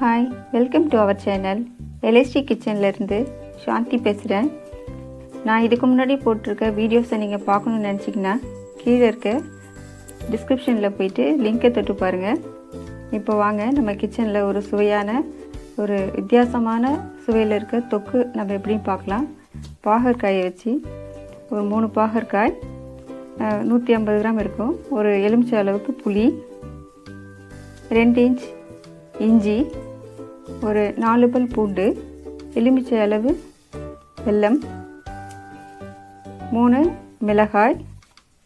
Hi, welcome to our channel. LST கிச்சன்லேருந்து சாந்தி பேசுகிறேன். நான் இதுக்கு முன்னாடி போட்டிருக்க வீடியோஸை நீங்கள் பார்க்கணுன்னு நினச்சிங்கன்னா கீழே இருக்க டிஸ்கிரிப்ஷனில் போயிட்டு லிங்கை தொட்டு பாருங்கள். இப்போ வாங்க நம்ம கிச்சனில் ஒரு சுவையான ஒரு வித்தியாசமான சுவையில் இருக்க தொக்கு நம்ம எப்படின்னு பார்க்கலாம். பாகற்காயை வச்சு ஒரு 3 பாகற்காய் 150 கிராம் இருக்கும், ஒரு எலுமிச்சை அளவுக்கு புளி, 2 இன்ச் இஞ்சி, ஒரு 4 பல் பூண்டு, எலுமிச்சை அளவு வெல்லம், 3 மிளகாய்,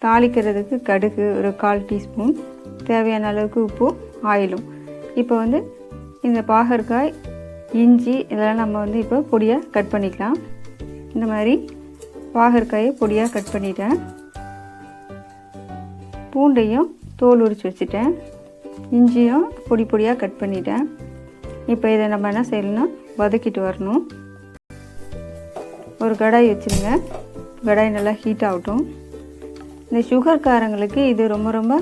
தாளிக்கிறதுக்கு கடுகு ஒரு 1/4 டீஸ்பூன், தேவையான அளவுக்கு உப்பு, ஆயிலும். இப்போ இந்த பாகற்காய், இஞ்சி இதெல்லாம் நம்ம இப்போ பொடியாக கட் பண்ணிக்கலாம். இந்த மாதிரி பாகற்காயை பொடியாக கட் பண்ணிட்டேன். பூண்டையும் தோல் உரித்து வச்சுட்டேன். இஞ்சியும் பொடி பொடியாக கட் பண்ணிட்டேன். இப்போ இதை நம்ம என்ன செய்யணும்னா வதக்கிட்டு வரணும். ஒரு கடாய் வச்சுருங்க. கடாய் நல்லா ஹீட் ஆகட்டும். இந்த சுகர்காரங்களுக்கு இது ரொம்ப ரொம்ப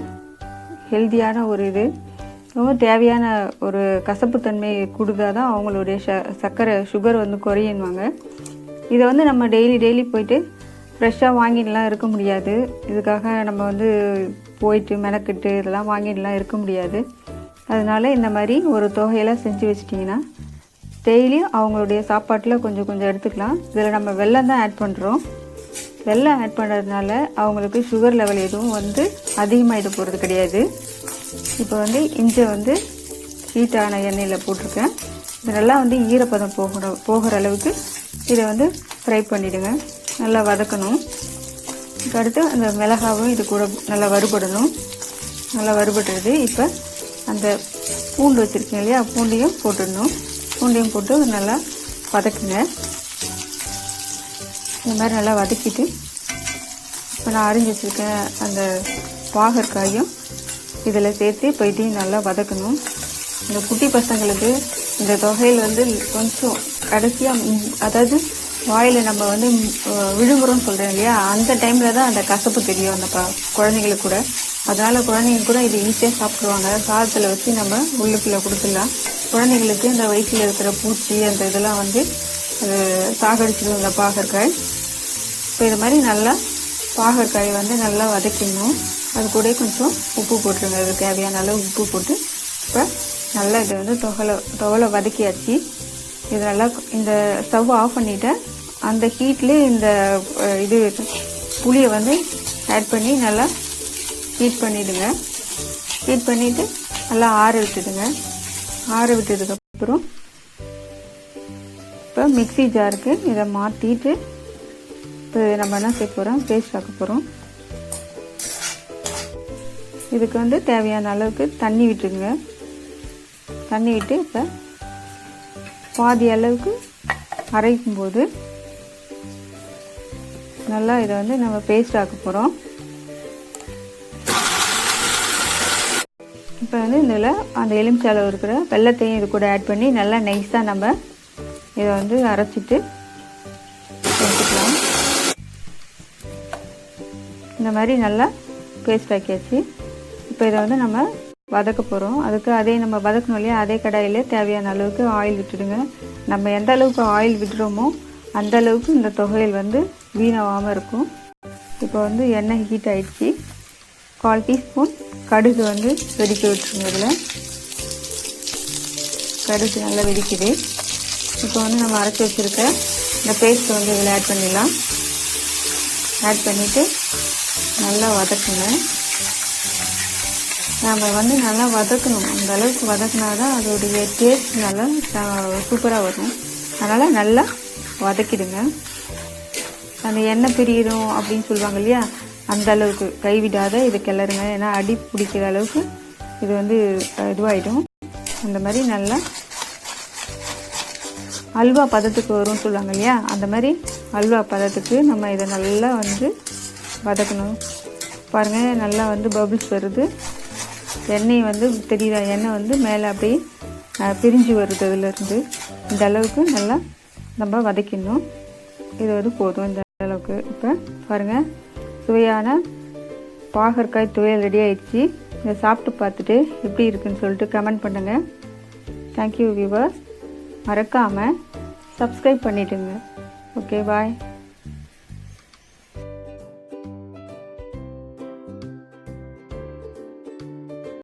ஹெல்த்தியான ஒரு ரொம்ப தேவையான ஒரு கசப்புத்தன்மை கொடுத்தா தான் அவங்களுடைய சர்க்கரை சுகர் குறையுவாங்க. இதை நம்ம டெய்லி போயிட்டு ஃப்ரெஷ்ஷாக வாங்கிடலாம் இருக்க முடியாது. இதுக்காக நம்ம போயிட்டு மெனக்கிட்டு இதெல்லாம் வாங்கிடலாம் இருக்க முடியாது. அதனால் இந்த மாதிரி ஒரு தொகையெல்லாம் செஞ்சு வச்சிட்டிங்கன்னா டெய்லியும் அவங்களுடைய சாப்பாட்டில் கொஞ்சம் கொஞ்சம் எடுத்துக்கலாம். இதில் நம்ம வெல்லம் தான் ஆட் பண்ணுறோம். வெல்லம் ஆட் பண்ணுறதுனால அவங்களுக்கு சுகர் லெவல் எதுவும் அதிகமாகிட போகிறது கிடையாது. இப்போ இஞ்சி ஹீட்டான எண்ணெயில் போட்டிருக்கேன். இது நல்லா ஈரப்பதம் போகிற அளவுக்கு இதை ஃப்ரை பண்ணிவிடுங்க. நல்லா வதக்கணும். அடுத்து அந்த மிளகாவும் இது கூட நல்லா வறுபடணும். நல்லா வறுபடுறது. இப்போ அந்த பூண்டு வச்சுருக்கீங்க இல்லையா, பூண்டையும் போட்டுடணும். பூண்டையும் போட்டு நல்லா வதக்குங்க. இந்த மாதிரி நல்லா வதக்கிட்டு இப்போ நான் அரிஞ்சு வச்சுருக்கேன் அந்த பாகற்காயும் இதில் சேர்த்து போயிட்டு நல்லா வதக்கணும். இந்த குட்டி பசங்களுக்கு இந்த தொகையில் கொஞ்சம் கடைசியாக அதாவது வாயில் நம்ம விழுங்குறோம்னு சொல்கிறேன் இல்லையா, அந்த டைமில் தான் அந்த கசப்பு தெரியும் அந்த குழந்தைங்களுக்கு கூட. அதனால் குழந்தைங்க கூட இது ஈஸியாக சாப்பிடுவாங்க. சாதத்தில் வச்சு நம்ம உள்ளுக்குள்ளே கொடுத்துடலாம். குழந்தைங்களுக்கு இந்த வயிற்றில் இருக்கிற பூச்சி அந்த இதெல்லாம் சாகடிச்சிடும் இந்த பாகற்காய். இப்போ இது மாதிரி நல்லா பாகற்காய் நல்லா வதக்கிடணும். அது கூட கொஞ்சம் உப்பு போட்டுருங்க. அது தேவையான அளவு உப்பு போட்டு இப்போ நல்லா இது துவலை வதக்கியாச்சு. இது நல்லா இந்த ஸ்டவ் ஆஃப் பண்ணிவிட்டேன். அந்த ஹீட்லேயே இந்த புளியை ஆட் பண்ணி நல்லா ஹீட் பண்ணிவிடுங்க. ஹீட் பண்ணிவிட்டு நல்லா ஆற விட்டுடுங்க. ஆற விட்டதுக்கப்புறம் இப்போ மிக்ஸி ஜாருக்கு இதை மாற்றிட்டு இப்போ நம்ம என்ன செய்ய போகிறோம், பேஸ்ட் ஆக்க போகிறோம். இதுக்கு தேவையான அளவுக்கு தண்ணி விட்டுருங்க. தண்ணி விட்டு இப்போ பாதி அளவுக்கு அரைக்கும்போது நல்லா இதை நம்ம பேஸ்ட் ஆக்க போகிறோம். இப்போ இதில் அந்த எலுமிச்சை அளவு இருக்கிற வெல்லத்தையும் இது கூட ஆட் பண்ணி நல்லா நைஸாக நம்ம இதை அரைச்சிட்டு எடுத்துக்கலாம். இந்த மாதிரி நல்லா பேஸ்ட் ஆக்கியாச்சு. இப்போ இதை நம்ம வதக்க போகிறோம். அதுக்கு அதே நம்ம வதக்கணும் இல்லையா, அதே கடாயில் தேவையான அளவுக்கு ஆயில் விட்டுடுங்க. நம்ம எந்த அளவுக்கு ஆயில் விட்டுறோமோ அந்த அளவுக்கு இந்த தொகையில் வீணாகாமல் இருக்கும். இப்போ எண்ணெய் ஹீட் ஆகிடுச்சு. 1/4 டீஸ்பூன் கடுகு வெடிக்க விட்டுருங்க. இதில் கடுகு நல்லா வெடிக்குது. இப்போ நம்ம அரைச்சி வச்சுருக்க இந்த பேஸ்ட்டை இதில் ஆட் பண்ணிடலாம். ஆட் பண்ணிவிட்டு நல்லா வதக்குங்க. நம்ம நல்லா வதக்கணும். அந்த அளவுக்கு வதக்கினா தான் அதோடைய டேஸ்ட் நல்லா சூப்பராக வரும். அதனால் நல்லா வதக்கிடுங்க. அந்த எண்ணெய் பிரியிடும் அப்படின்னு சொல்லுவாங்க இல்லையா, அந்த அளவுக்கு கைவிடாத இது கிளறுங்க. ஏன்னா அடி பிடிக்கிற அளவுக்கு இது இதுவாகிடும். அந்த மாதிரி நல்லா அல்வா பதத்துக்கு வரும்னு சொல்லுவாங்க இல்லையா, அந்த மாதிரி அல்வா பதத்துக்கு நம்ம இதை நல்லா வதக்கணும். பாருங்கள், நல்லா பபிள்ஸ் வருது. எண்ணெய் தெரியுதா, எண்ணெய் மேலே அப்படியே பிரிஞ்சு வருது. அதிலேருந்து இந்த அளவுக்கு நல்லா நம்ம வதக்கிடணும். இது போதும் இந்த அளவுக்கு. இப்போ பாருங்கள், சுவையான பாகற்காய் துவையல் ரெடி ஆயிடுச்சு. இதை சாப்பிட்டு பார்த்துட்டு எப்படி இருக்குன்னு சொல்லிட்டு கமெண்ட் பண்ணுங்கள். Thank you viewers. மறக்காமல் சப்ஸ்கிரைப் பண்ணிவிடுங்க. Okay bye.